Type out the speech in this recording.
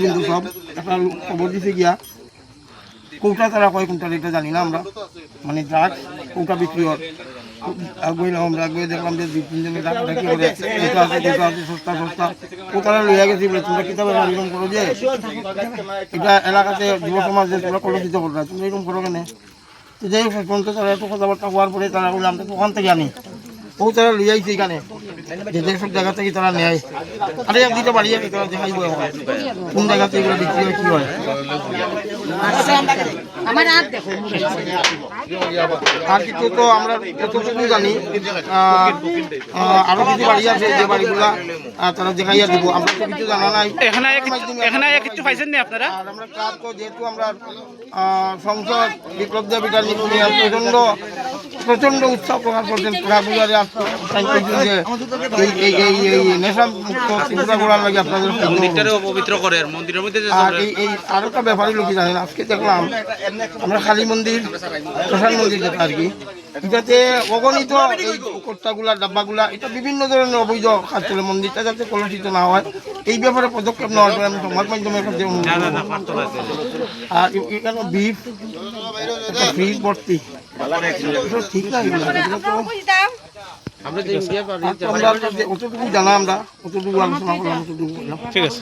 বিন্দু সব একটা খবর দিতে গিয়া কৌটা তারা কয় কোনটা এটা জানি না আমরা, মানে ড্রাগস কৌটা বিক্রি হয়। গইলাম আমরা গিয়ে দেখলাম যে 2-3 জনের ডাকাডাকি করে এটা আছে সস্তা ও তারা লইয়া গেছি বলে তোমরা কিতাবে এরকম করো যে এটা এলাকাতে যুব সমাজ যে তোমরা কলুষিত করো, তোমরা এরকম করো কেন? তো যাই হোক পর্যন্ত তারা এত কথাবার্তা হওয়ার পরে তারা বলে আমরা তো ওখান থেকে আনি, ও তারা লিয়ে আইছে এখানে যেসব জায়গা থেকে তারা নেয়। আরে এক দুইটা বাড়ি আছে তারা দেখাইব কোন জায়গা থেকে এগুলো বিক্রি হয় কী হয়। আর কিছু তো আমরা যতটুকু জানি আরো কিছু বাড়ি আছে যে বাড়িগুলা তারা দেখাইয়া দিব, আমরা তো কিছু জানা নাই। আর আমরা ক্লাব তো যেহেতু আমরা সংসদ বিপ্লব দেবী প্রচন্ড উৎসাহ প্রকাশ করছেন ক্লাবগুলারে যে এই নেশা মুক্ত ত্রিপুরা করার লাগে আপনাদের পবিত্র করে মন্দিরের মধ্যে। আর এই আরো একটা ব্যাপারই লোক জানেন, আজকে দেখলাম আমরা কালী মন্দির শ্মশান মন্দির যেটা আর কি, এটাতে অগণিত এই কর্তাগুলা ডাব্বাগুলা এটা বিভিন্ন ধরনের অবৈধ কাজ চলে, মন্দিরটা যাতে কলুষিত না হয় এই ব্যাপারে পদক্ষেপ নেওয়ার জন্য আমি সংবাদ মাধ্যমের কাছে আর এখানে বিফ ফ্রিজ ভর্তি ঠিক না, আমরা অতটুকু জানা আমরা অতটুকু আলোচনা করলাম, অতটুকু ঠিক আছে।